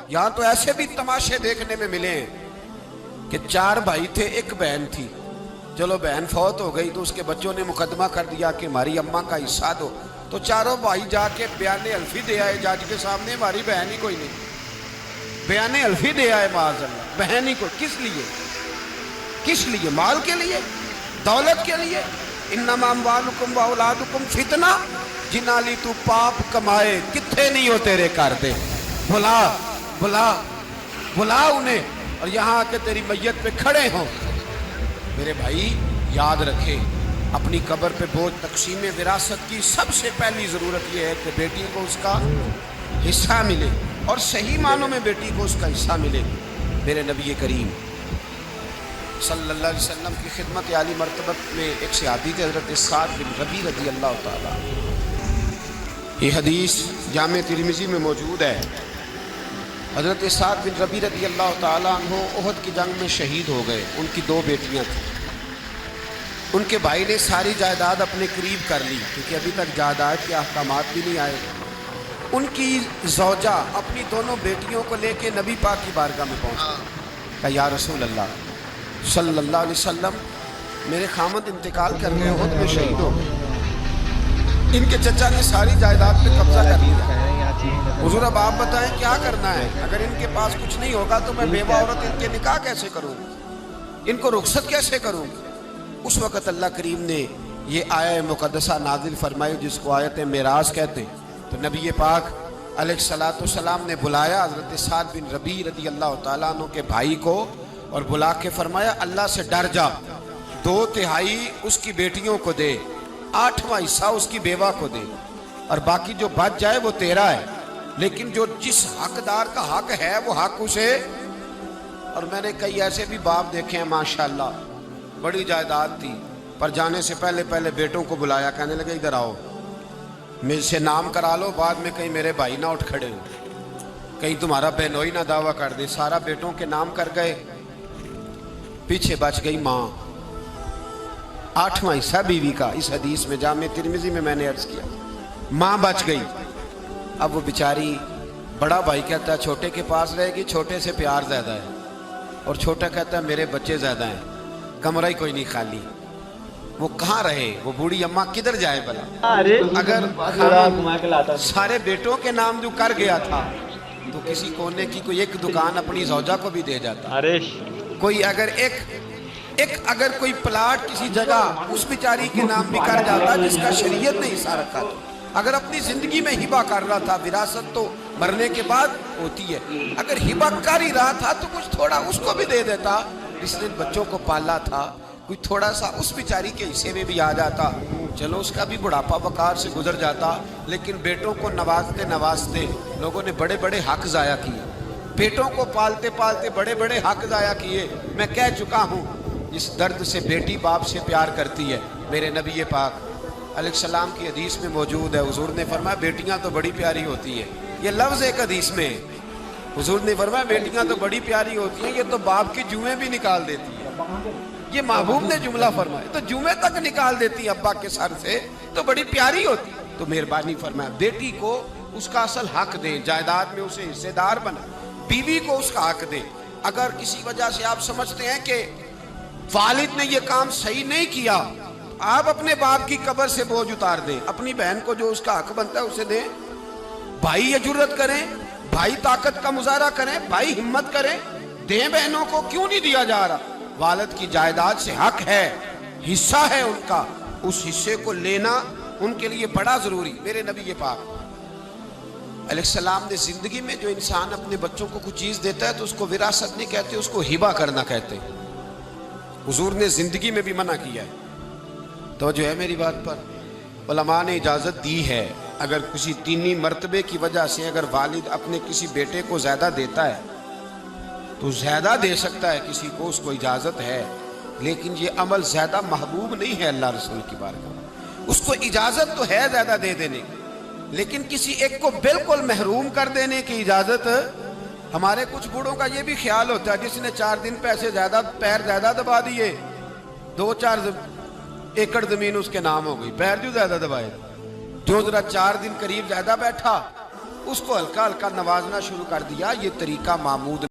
یہاں تو ایسے بھی تماشے دیکھنے میں ملے ہیں کہ 4 بھائی تھے، 1 بہن تھی، چلو بہن فوت ہو گئی تو اس کے بچوں نے مقدمہ کر دیا کہ ہماری اماں کا حصہ دو، تو چاروں بھائی جا کے بیان الفی دے آئے جج کے سامنے، ہماری بہن ہی کوئی نہیں، بیان الفی دے آئے معاذ اللہ، بہن ہی کو کس لیے؟ مال کے لیے، دولت کے لیے؟ انما اموالکم و اولادکم فتنہ، جنہاں لی تو پاپ کمائے کتھے نہیں ہو تیرے کر دے، بلا انہیں، اور یہاں کے تیری میت پہ کھڑے ہوں۔ میرے بھائی یاد رکھے، اپنی قبر پہ بوجھ تقسیم وراثت کی سب سے پہلی ضرورت یہ ہے کہ بیٹی کو اس کا حصہ ملے، اور صحیح معنوں میں بیٹی کو اس کا حصہ ملے۔ میرے نبی کریم صلی اللہ علیہ وسلم کی خدمت عالی مرتبت میں ایک صحابی تھے حضرت سعد بن ربیع رضی اللہ تعالیٰ، یہ حدیث جامع ترمذی میں موجود ہے۔ حضرت سعد بن ربیع رضی اللہ تعالیٰ عنہ احد کی جنگ میں شہید ہو گئے، ان کی 2 بیٹیاں تھیں، ان کے بھائی نے ساری جائیداد اپنے قریب کر لی کیونکہ ابھی تک جائیداد کے احکامات بھی نہیں آئے۔ ان کی زوجہ اپنی دونوں بیٹیوں کو لے کے نبی پاک کی بارگاہ میں پہنچ کہا یا رسول اللہ صلی اللہ علیہ وسلم، میرے خامد انتقال کر گئے، احد میں شہید ہو گئے، ان کے چچا نے ساری جائیداد پہ قبضہ کر لیا، حضور اب آپ بتائیں کیا کرنا ہے؟ اگر ان کے پاس کچھ نہیں ہوگا تو میں بیوہ عورت ان کے نکاح کیسے کروں، ان کو رخصت کیسے کروں؟ اس وقت اللہ کریم نے یہ آیہ مقدسہ نازل فرمائی جس کو آیت معراج کہتے ہیں۔ تو نبی پاک علیہ السلام نے بلایا حضرت سعد بن ربیع رضی اللہ تعالیٰ عنہ کے بھائی کو، اور بلا کے فرمایا اللہ سے ڈر جا، 2/3 اس کی بیٹیوں کو دے، 8واں حصہ اس کی بیوہ کو دے، اور باقی جو بچ جائے وہ تیرا ہے، لیکن جو جس حقدار کا حق ہے وہ حق اسے۔ اور میں نے کئی ایسے بھی باپ دیکھے ہیں ماشاءاللہ، بڑی جائیداد تھی، پر جانے سے پہلے بیٹوں کو بلایا، کہنے لگے ادھر آؤ، مجھ سے نام کرا لو، بعد میں کہیں میرے بھائی نہ اٹھ کھڑے ہوں، کہیں تمہارا بہنوئی نہ دعویٰ کر دے۔ سارا بیٹوں کے نام کر گئے، پیچھے بچ گئی ماں، 8واں حصہ بیوی کا۔ اس حدیث میں جامع ترمذی میں نے عرض کیا، ماں بچ گئی۔ اب وہ بیچاری، بڑا بھائی کہتا ہے چھوٹے کے پاس رہے گی، چھوٹے سے پیار زیادہ ہے، اور چھوٹا کہتا ہے میرے بچے زیادہ ہیں، کمرہ ہی کوئی نہیں خالی، وہ کہاں رہے؟ وہ بوڑھی اماں کدھر جائے بلا؟ اگر سارے بیٹوں کے نام جو کر گیا تھا تو کسی کونے کی کوئی ایک دکان اپنی زوجہ کو بھی دے جاتا، کوئی اگر کوئی پلاٹ کسی جگہ اس بیچاری کے نام بھی کر جاتا جس کا شریعت نے حصہ رکھا تھا، اگر اپنی زندگی میں ہبہ کر رہا تھا، وراثت تو مرنے کے بعد ہوتی ہے، اگر ہبہ کر ہی رہا تھا تو کچھ تھوڑا اس کو بھی دے دیتا، جس نے بچوں کو پالا تھا، کوئی تھوڑا سا اس بیچاری کے حصے میں بھی آ جاتا، چلو اس کا بھی بڑھاپا وقار سے گزر جاتا۔ لیکن بیٹوں کو نوازتے لوگوں نے بڑے بڑے حق ضائع کیے، بیٹوں کو پالتے بڑے بڑے حق ضائع کیے۔ میں کہہ چکا ہوں جس درد سے بیٹی باپ سے پیار کرتی ہے، میرے نبی پاک علیہ السلام کی حدیث میں موجود ہے، حضور نے فرمایا بیٹیاں تو بڑی پیاری ہوتی ہیں، یہ لفظ ایک حدیث میں حضور نے فرمایا بیٹیاں تو بڑی پیاری ہوتی ہیں، یہ تو باپ کی جوئیں بھی نکال دیتی ہے، یہ محبوب نے جملہ فرمایا، تو جمعے تک نکال دیتی ابا کے سر سے، تو بڑی پیاری ہوتی۔ تو مہربانی فرمایا بیٹی کو اس کا اصل حق دیں، جائیداد میں اسے حصے دار بنا، بیوی کو اس کا حق دیں۔ اگر کسی وجہ سے آپ سمجھتے ہیں کہ والد نے یہ کام صحیح نہیں کیا، آپ اپنے باپ کی قبر سے بوجھ اتار دیں، اپنی بہن کو جو اس کا حق بنتا ہے اسے دیں، بھائی یہ جرت کریں، بھائی طاقت کا مظاہرہ کریں، بھائی ہمت کریں، دیں بہنوں کو، کیوں نہیں دیا جا رہا؟ والد کی جائیداد سے حق ہے، حصہ ہے ان کا، اس حصے کو لینا ان کے لیے بڑا ضروری۔ میرے نبی پاک علیہ السلام نے زندگی میں جو انسان اپنے بچوں کو کچھ چیز دیتا ہے تو اس کو وراثت نہیں کہتے، اس کو ہبہ کرنا کہتے ہیں۔ حضور نے زندگی میں بھی منع کیا ہے، تو جو ہے میری بات پر علماء نے اجازت دی ہے، اگر کسی دینی مرتبے کی وجہ سے اگر والد اپنے کسی بیٹے کو زیادہ دیتا ہے تو زیادہ دے سکتا ہے، کسی کو اس کو اجازت ہے، لیکن یہ عمل زیادہ محبوب نہیں ہے اللہ رسول کی بارگاہ میں۔ اس کو اجازت تو ہے زیادہ دے دینے کی، لیکن کسی ایک کو بالکل محروم کر دینے کی اجازت، ہمارے کچھ بوڑھوں کا یہ بھی خیال ہوتا ہے جس نے 4 دن پیسے زیادہ، پیر زیادہ دبا دیے، 2-4 ایکڑ زمین اس کے نام ہو گئی، پیر جو زیادہ دبائے، جو ذرا 4 دن قریب زیادہ بیٹھا اس کو ہلکا ہلکا نوازنا شروع کر دیا. یہ طریقہ محمود